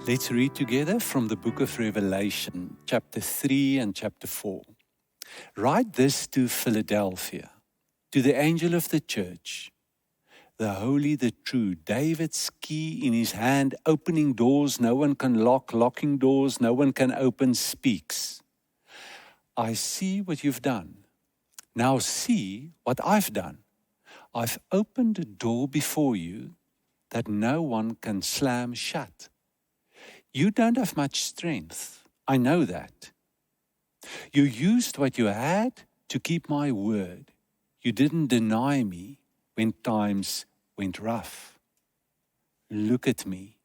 Let's read together from the book of Revelation, chapter 3 and chapter 4. Write this to Philadelphia, to the angel of the church, the holy, the true, David's key in his hand, opening doors no one can lock, locking doors no one can open, speaks. I see what you've done. Now see what I've done. I've opened a door before you that no one can slam shut. You don't have much strength. I know that. You used what you had to keep my word. You didn't deny me when times went rough. Look at me.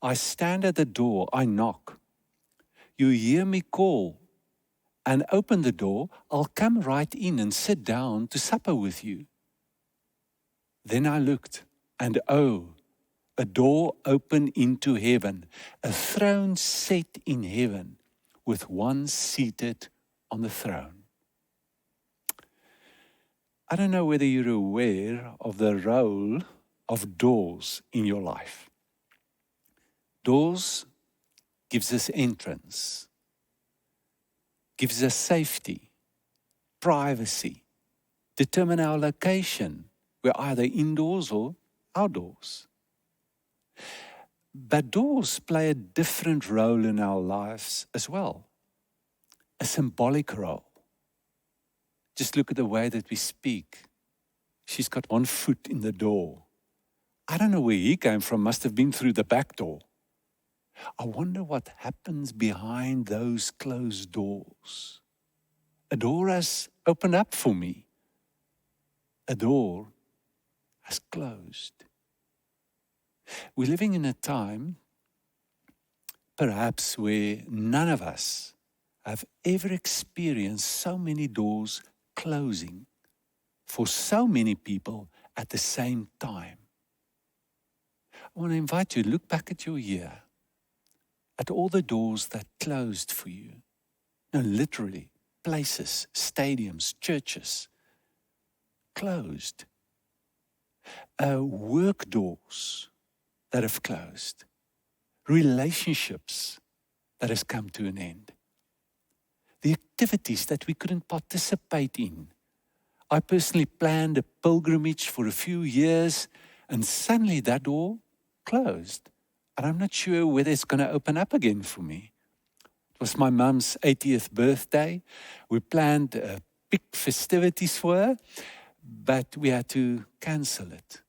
I stand at the door. I knock. You hear me call and open the door. I'll come right in and sit down to supper with you. Then I looked, and oh, a door opened into heaven, a throne set in heaven, with one seated on the throne. I don't know whether you're aware of the role of doors in your life. Doors gives us entrance, gives us safety, privacy, determine our location. We're either indoors or outdoors. But doors play a different role in our lives as well, a symbolic role. Just look at the way that we speak. She's got one foot in the door. I don't know where he came from, must have been through the back door. I wonder what happens behind those closed doors. A door has opened up for me. A door has closed. We're living in a time, perhaps, where none of us have ever experienced so many doors closing for so many people at the same time. I want to invite you to look back at your year, at all the doors that closed for you. No, literally, places, stadiums, churches, closed. Work doors that have closed, relationships that has come to an end, the activities that we couldn't participate in. I personally planned a pilgrimage for a few years, and suddenly that door closed, and I'm not sure whether it's going to open up again for me. It was my mum's 80th birthday. We planned big festivities for her, but we had to cancel it.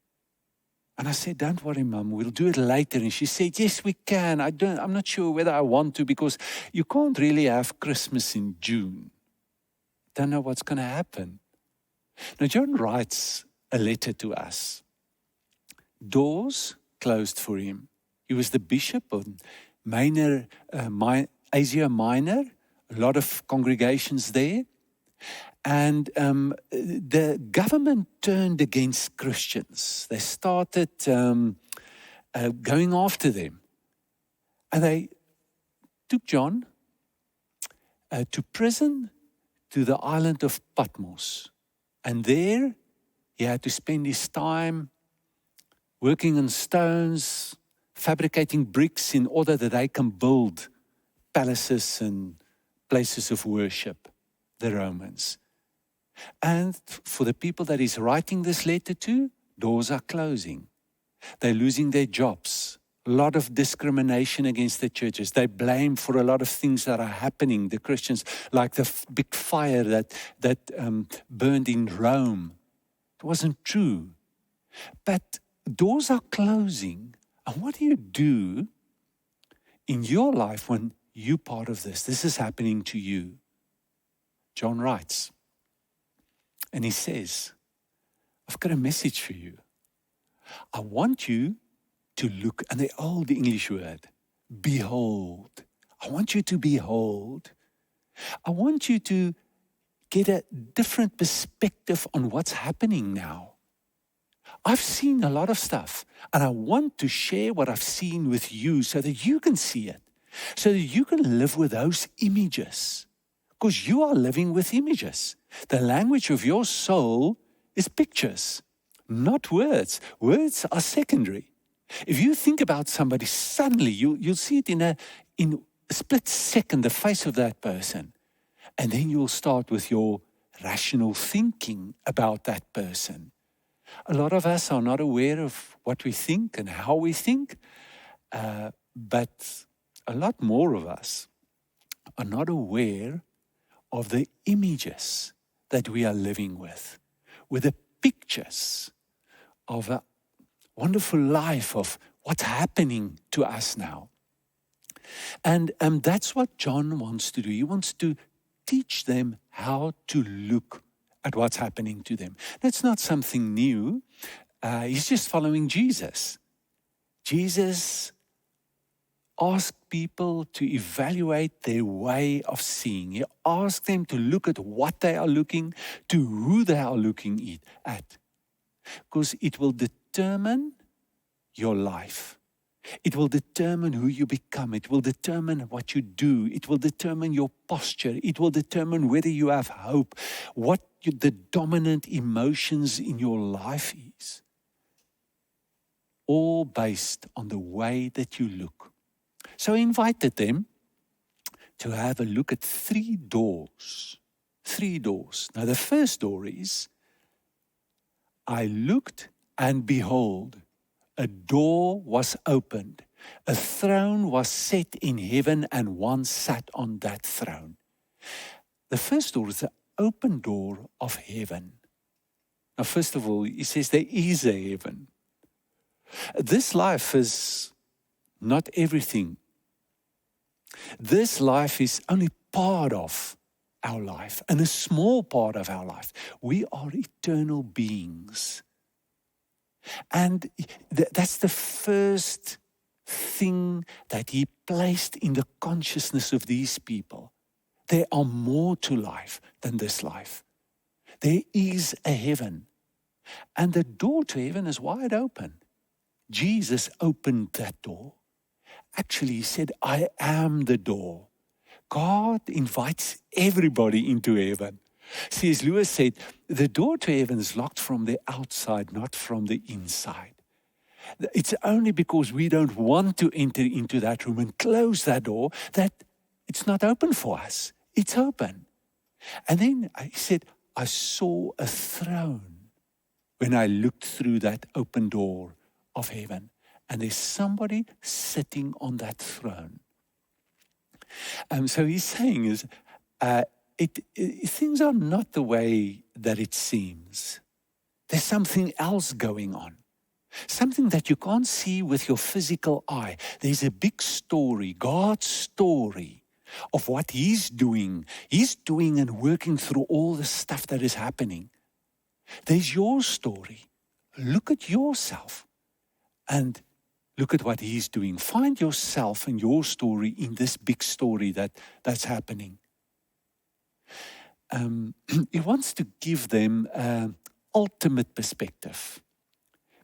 And I said, don't worry, Mum, we'll do it later. And she said, yes, we can. I'm not sure whether I want to, because you can't really have Christmas in June. Don't know what's going to happen. Now, John writes a letter to us. Doors closed for him. He was the bishop of Asia Minor, a lot of congregations there. And the government turned against Christians. They started going after them. And they took John to prison, to the island of Patmos. And there he had to spend his time working on stones, fabricating bricks in order that they can build palaces and places of worship, the Romans. And for the people that he's writing this letter to, doors are closing. They're losing their jobs. A lot of discrimination against the churches. They blame for a lot of things that are happening, the Christians, like the big fire that burned in Rome. It wasn't true. But doors are closing. And what do you do in your life when you're part of this? This is happening to you. John writes, and he says, I've got a message for you. I want you to look, and the old English word, behold. I want you to behold. I want you to get a different perspective on what's happening now. I've seen a lot of stuff, and I want to share what I've seen with you so that you can see it, so that you can live with those images. Because you are living with images. The language of your soul is pictures, not words. Words are secondary. If you think about somebody, suddenly you'll see it in a split second, the face of that person. And then you'll start with your rational thinking about that person. A lot of us are not aware of what we think and how we think, but a lot more of us are not aware of the images that we are living with the pictures of a wonderful life, of what's happening to us now. And that's what John wants to do. He wants to teach them how to look at what's happening to them. That's not something new. He's just following Jesus. Jesus asked people to evaluate their way of seeing. He asked them to look at what they are looking, to who they are looking at. Because it will determine your life. It will determine who you become. It will determine what you do. It will determine your posture. It will determine whether you have hope, what the dominant emotions in your life is. All based on the way that you look. So I invited them to have a look at 3 doors. 3 doors. Now the first door is, I looked and behold, a door was opened. A throne was set in heaven and one sat on that throne. The first door is the open door of heaven. Now first of all, he says there is a heaven. This life is not everything. This life is only part of our life and a small part of our life. We are eternal beings. And that's the first thing that he placed in the consciousness of these people. There are more to life than this life. There is a heaven. And the door to heaven is wide open. Jesus opened that door. Actually, he said, I am the door. God invites everybody into heaven. C.S. Lewis said, the door to heaven is locked from the outside, not from the inside. It's only because we don't want to enter into that room and close that door that it's not open for us. It's open. And then he said, I saw a throne when I looked through that open door of heaven. And there's somebody sitting on that throne. So he's saying is, things are not the way that it seems. There's something else going on. Something that you can't see with your physical eye. There's a big story, God's story of what He's doing. He's doing and working through all the stuff that is happening. There's your story. Look at yourself and look at what He's doing. Find yourself and your story in this big story that's happening. He wants to give them ultimate perspective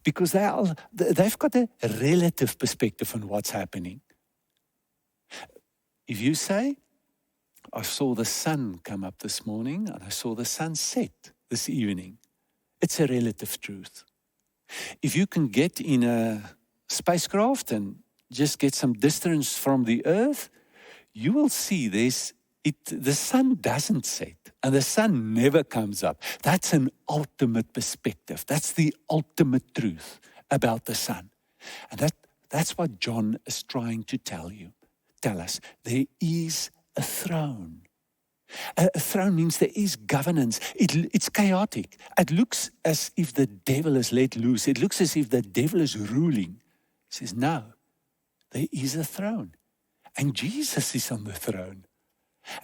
because they've got a relative perspective on what's happening. If you say, I saw the sun come up this morning and I saw the sun set this evening, it's a relative truth. If you can get in a spacecraft and just get some distance from the earth, you will see the sun doesn't set and the sun never comes up. That's an ultimate perspective. That's the ultimate truth about the sun. And that's what John is trying to tell us. There is a throne. A throne means there is governance. It's chaotic. It looks as if the devil is let loose. It looks as if the devil is ruling. He says, no, there is a throne. And Jesus is on the throne.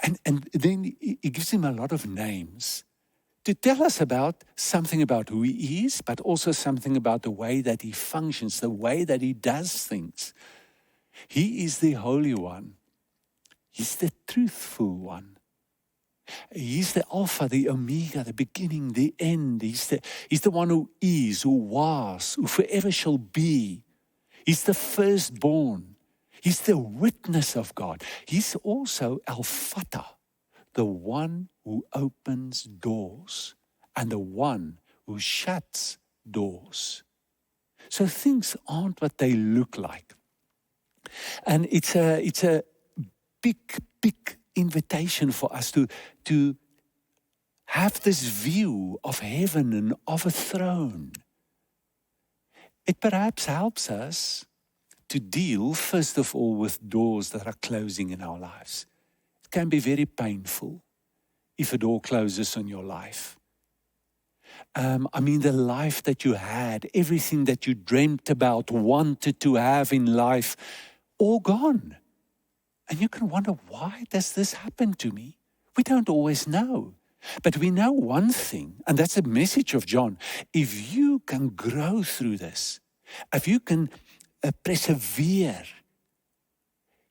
And then he gives him a lot of names to tell us about something about who he is, but also something about the way that he functions, the way that he does things. He is the Holy One. He's the truthful one. He's the Alpha, the Omega, the beginning, the end. He's the one who is, who was, who forever shall be. He's the firstborn. He's the witness of God. He's also 𝗲𝗲𝗏, the one who opens doors and the one who shuts doors. So things aren't what they look like. And it's a big invitation for us to have this view of heaven and of a throne. It perhaps helps us to deal, first of all, with doors that are closing in our lives. It can be very painful if a door closes on your life. The life that you had, everything that you dreamt about, wanted to have in life, all gone. And you can wonder, why does this happen to me? We don't always know. But we know one thing, and that's the message of John. If you can grow through this, if you can persevere,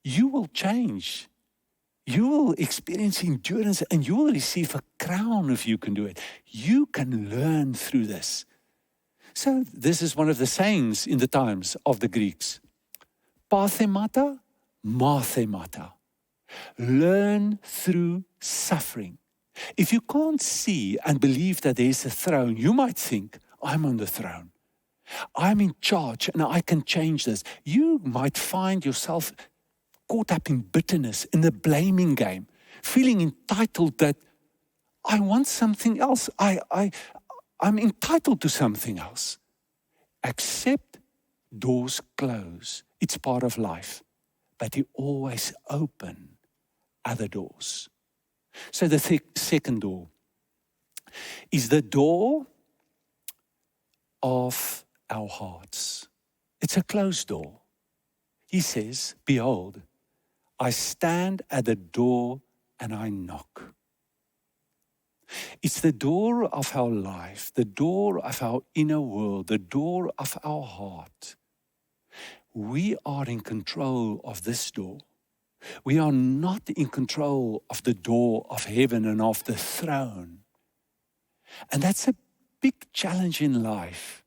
you will change. You will experience endurance and you will receive a crown if you can do it. You can learn through this. So this is one of the sayings in the times of the Greeks. 𝗬𝗲𝗰𝗵𝗲𝗁, 𝗦𝗰𝗵𝗲𝗊. Learn through suffering. If you can't see and believe that there's a throne, you might think, I'm on the throne. I'm in charge and I can change this. You might find yourself caught up in bitterness, in the blaming game, feeling entitled that I want something else. I'm entitled to something else. Accept doors close. It's part of life. But you always open other doors. So the second door is the door of our hearts. It's a closed door. He says, behold, I stand at the door and I knock. It's the door of our life, the door of our inner world, the door of our heart. We are in control of this door. We are not in control of the door of heaven and of the throne. And that's a big challenge in life.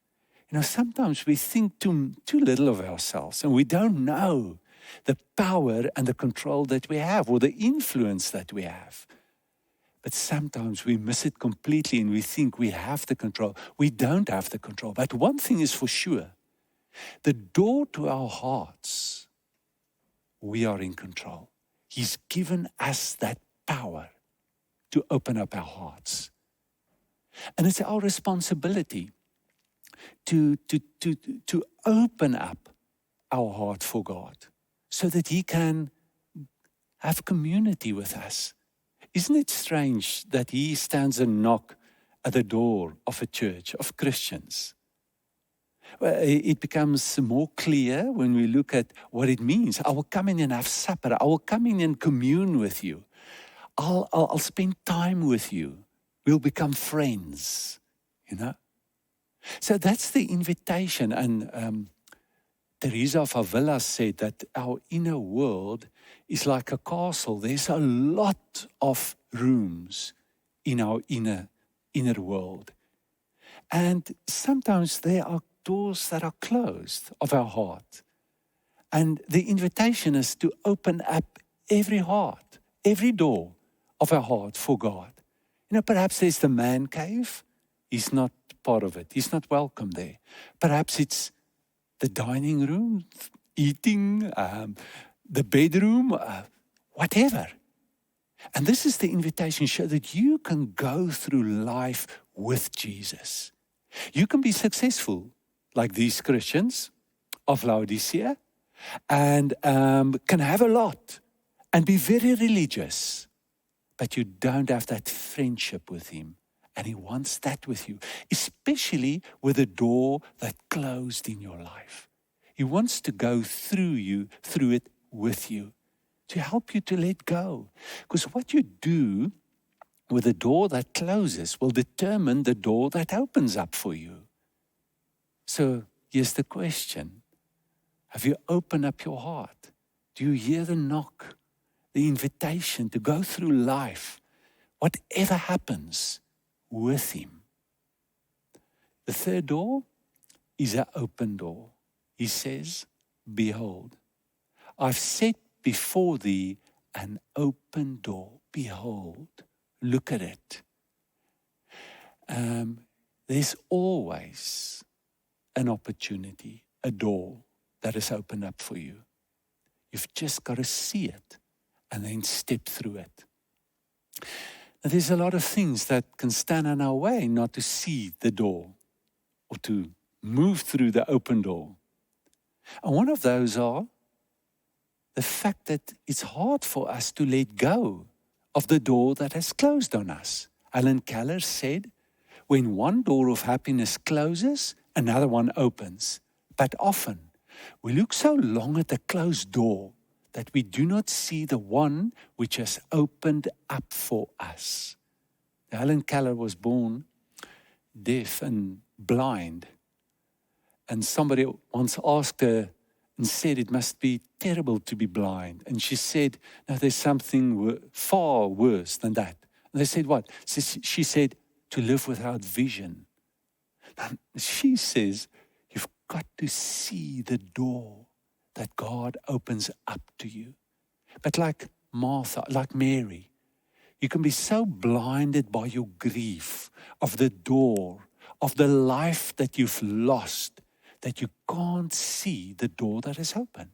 Sometimes we think too little of ourselves and we don't know the power and the control that we have or the influence that we have. But sometimes we miss it completely and we think we have the control. We don't have the control. But one thing is for sure, the door to our hearts, we are in control. He's given us that power to open up our hearts. And it's our responsibility to open up our heart for God so that He can have community with us. Isn't it strange that He stands and knocks at the door of a church, of Christians? Well, it becomes more clear when we look at what it means. I will come in and have supper. I will come in and commune with you. I'll spend time with you. We'll become friends, So that's the invitation. And 𝗬𝗲𝗿𝗀𝗃 said that our inner world is like a castle. There's a lot of rooms in our inner world. And sometimes there are doors that are closed of our heart. And the invitation is to open up every heart, every door of our heart for God. Perhaps there's the man cave. He's not part of it. He's not welcome there. Perhaps it's the dining room, eating, the bedroom, whatever. And this is the invitation so that you can go through life with Jesus. You can be successful like these Christians of Laodicea and can have a lot and be very religious. But you don't have that friendship with Him. And He wants that with you, especially with a door that closed in your life. He wants to go through it with you, to help you to let go. Because what you do with a door that closes will determine the door that opens up for you. So here's the question. Have you opened up your heart? Do you hear the knock, the invitation to go through life, whatever happens, with Him? The third door is an open door. He says, behold, I've set before thee an open door. Behold, look at it. There's always an opportunity, a door that is opened up for you. You've just got to see it and then step through it. Now, there's a lot of things that can stand in our way not to see the door or to move through the open door. And one of those are the fact that it's hard for us to let go of the door that has closed on us. Helen Keller said, when one door of happiness closes, another one opens. But often, we look so long at the closed door that we do not see the one which has opened up for us. Helen Keller was born deaf and blind. And somebody once asked her and said, it must be terrible to be blind. And she said, no, there's something far worse than that. And they said, what? She said, to live without vision. And she says, you've got to see the door that God opens up to you. But like Martha, like Mary, you can be so blinded by your grief of the door, of the life that you've lost, that you can't see the door that is open.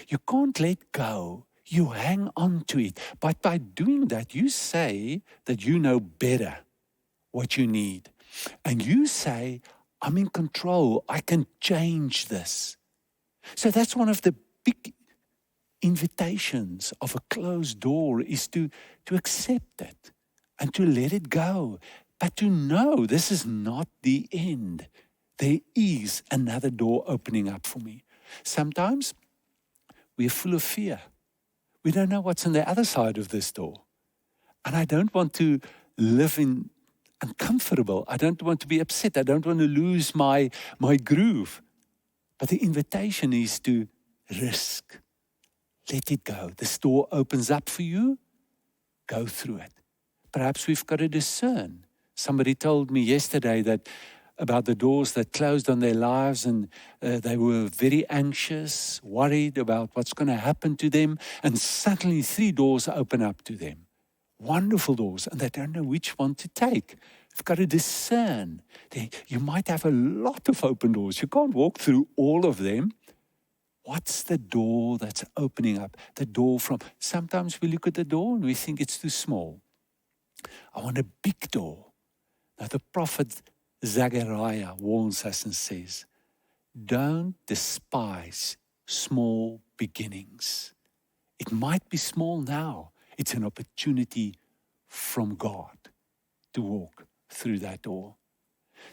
You can't let go. You hang on to it. But by doing that, you say that you know better what you need. And you say, I'm in control. I can change this. So that's one of the big invitations of a closed door, is to accept it and to let it go. But to know this is not the end. There is another door opening up for me. Sometimes we're full of fear. We don't know what's on the other side of this door. And I don't want to live in uncomfortable. I don't want to be upset. I don't want to lose my groove. But the invitation is to risk. Let it go. This door opens up for you. Go through it. Perhaps we've got to discern. Somebody told me yesterday that about the doors that closed on their lives, and they were very anxious, worried about what's going to happen to them, and suddenly 3 doors open up to them. Wonderful doors, and they don't know which one to take. You've got to discern. You might have a lot of open doors. You can't walk through all of them. What's the door that's opening up? The door from... Sometimes we look at the door and we think it's too small. I want a big door. Now the prophet Zechariah warns us and says, don't despise small beginnings. It might be small now. It's an opportunity from God to walk through that door.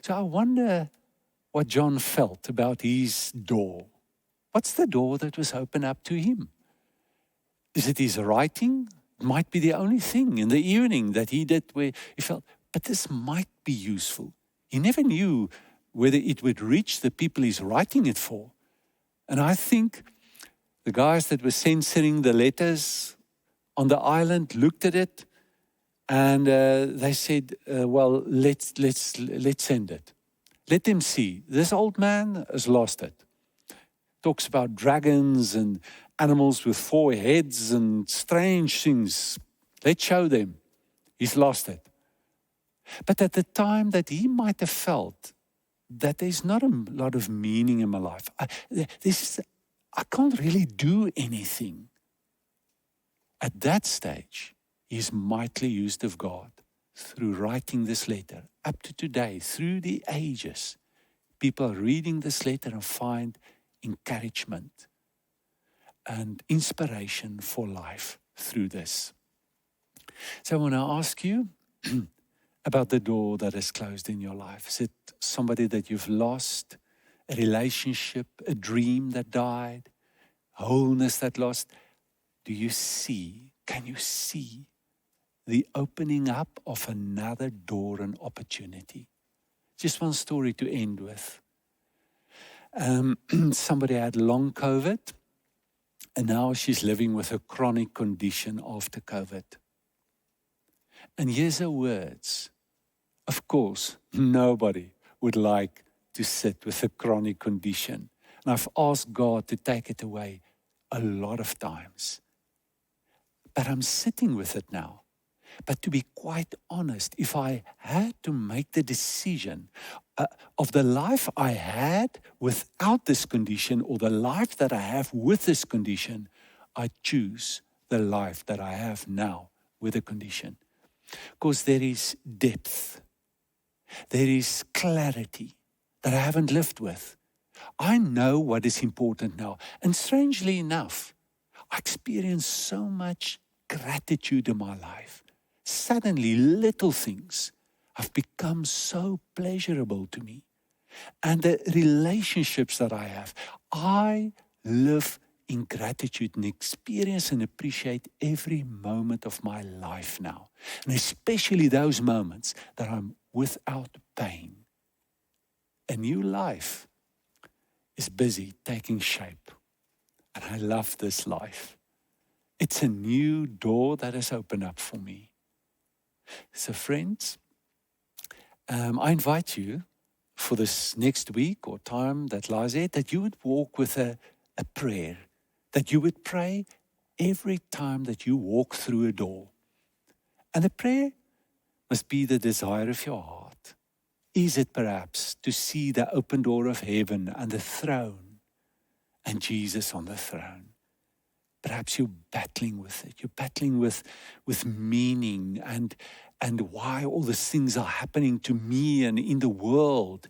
So I wonder what John felt about his door. What's the door that was opened up to him? Is it his writing? It might be the only thing in the evening that he did where he felt, but this might be useful. He never knew whether it would reach the people he's writing it for. And I think the guys that were censoring the letters on the island looked at it and they said, well, let's send it. Let them see. This old man has lost it. Talks about dragons and animals with 4 heads and strange things. Let's show them. He's lost it. But at the time that he might have felt that there's not a lot of meaning in my life. I can't really do anything. At that stage, he's mightily used of God through writing this letter. Up to today, through the ages, people are reading this letter and find encouragement and inspiration for life through this. So I want to ask you about the door that is closed in your life. Is it somebody that you've lost, a relationship, a dream that died, wholeness that lost? Do you see, can you see the opening up of another door and opportunity? Just one story to end with. Somebody had long COVID, and now she's living with a chronic condition after COVID. And here's her words. Of course, nobody would like to sit with a chronic condition. And I've asked God to take it away a lot of times. But I'm sitting with it now. But to be quite honest, if I had to make the decision of the life I had without this condition or the life that I have with this condition, I choose the life that I have now with a condition. Because there is depth. There is clarity that I haven't lived with. I know what is important now. And strangely enough, I experience so much gratitude in my life. Suddenly, little things have become so pleasurable to me. And the relationships that I live in gratitude and experience and appreciate every moment of my life now. And especially those moments that I'm without pain. A new life is busy taking shape. And I love this life. It's a new door that has opened up for me. So friends, I invite you for this next week or time that lies ahead, that you would walk with a prayer, that you would pray every time that you walk through a door. And the prayer must be the desire of your heart. Is it perhaps to see the open door of heaven and the throne and Jesus on the throne? Perhaps you're battling with it. You're battling with meaning and why all these things are happening to me and in the world.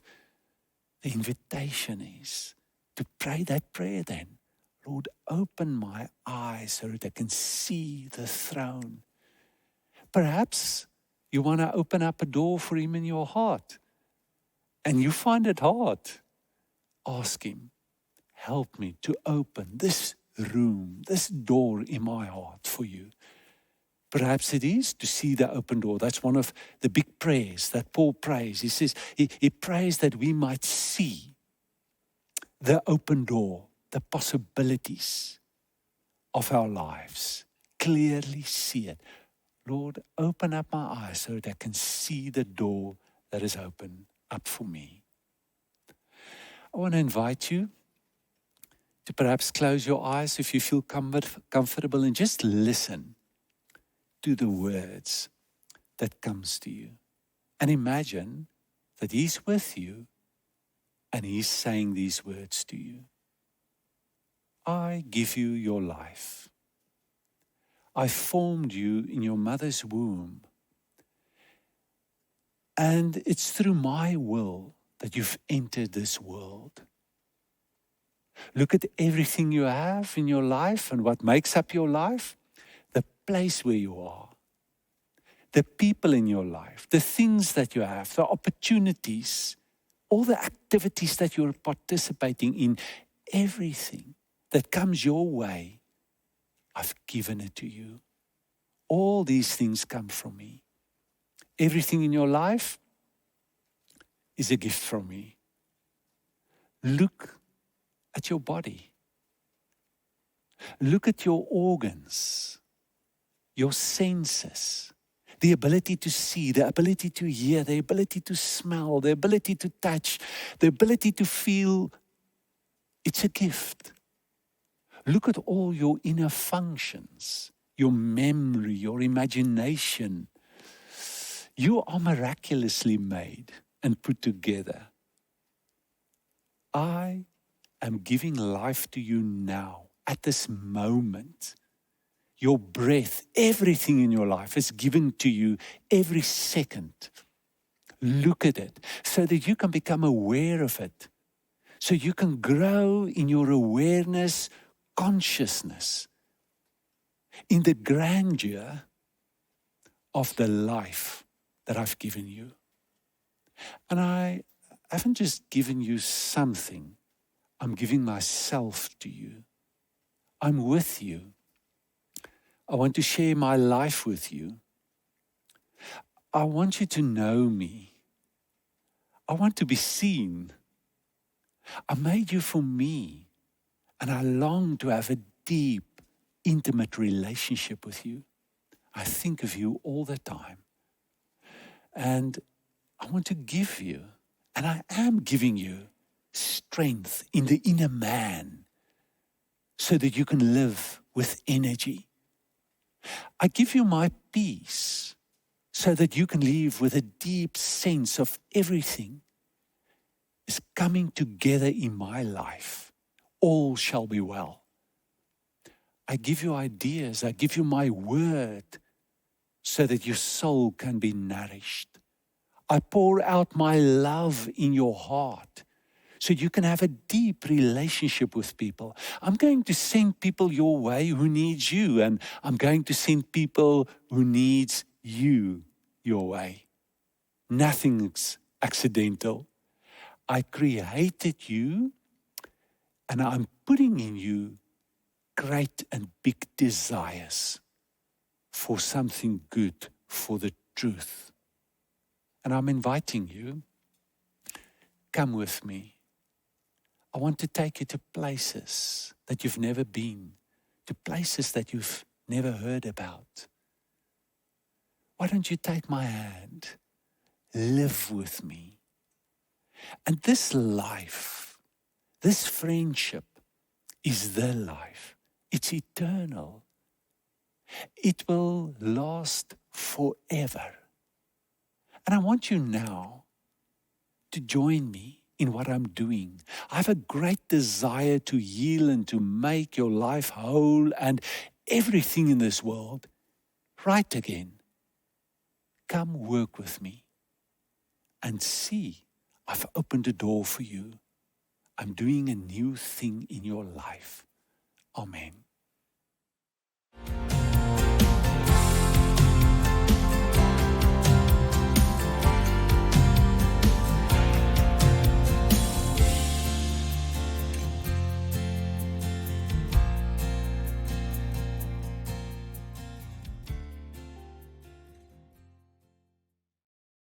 The invitation is to pray that prayer then. Lord, open my eyes so that I can see the throne. Perhaps you want to open up a door for him in your heart and you find it hard. Ask him, help me to open this room, this door in my heart for you. Perhaps it is to see the open door. That's one of the big prayers that Paul prays. He says, he prays that we might see the open door, the possibilities of our lives. Clearly see it. Lord, open up my eyes so that I can see the door that is open up for me. I want to invite you to perhaps close your eyes if you feel comfortable and just listen to the words that comes to you. And imagine that he's with you and he's saying these words to you. I give you your life. I formed you in your mother's womb. And it's through my will that you've entered this world. Look at everything you have in your life and what makes up your life. The place where you are. The people in your life. The things that you have. The opportunities. All the activities that you're participating in. Everything that comes your way. I've given it to you. All these things come from me. Everything in your life is a gift from me. Look at your body. Look at your organs, your senses, the ability to see, the ability to hear, the ability to smell, the ability to touch, the ability to feel. It's a gift. Look at all your inner functions, your memory, your imagination. You are miraculously made and put together. I am giving life to you now, at this moment. Your breath, everything in your life is given to you every second. Look at it so that you can become aware of it. So you can grow in your awareness, consciousness, in the grandeur of the life that I've given you. And I haven't just given you something. I'm giving myself to you. I'm with you. I want to share my life with you. I want you to know me. I want to be seen. I made you for me. And I long to have a deep, intimate relationship with you. I think of you all the time. And I want to give you, and I am giving you, strength in the inner man so that you can live with energy. I give you my peace so that you can live with a deep sense of everything is coming together in my life. All shall be well. I give you ideas. I give you my word so that your soul can be nourished. I pour out my love in your heart so you can have a deep relationship with people. I'm going to send people your way who needs you, and I'm going to send people who needs you your way. Nothing's accidental. I created you, and I'm putting in you great and big desires for something good, for the truth. And I'm inviting you, come with me. I want to take you to places that you've never been, to places that you've never heard about. Why don't you take my hand, live with me? And this life, this friendship is the life. It's eternal. It will last forever. And I want you now to join me in what I'm doing. I have a great desire to heal and to make your life whole and everything in this world right again. Come work with me and see, I've opened a door for you. I'm doing a new thing in your life. Amen.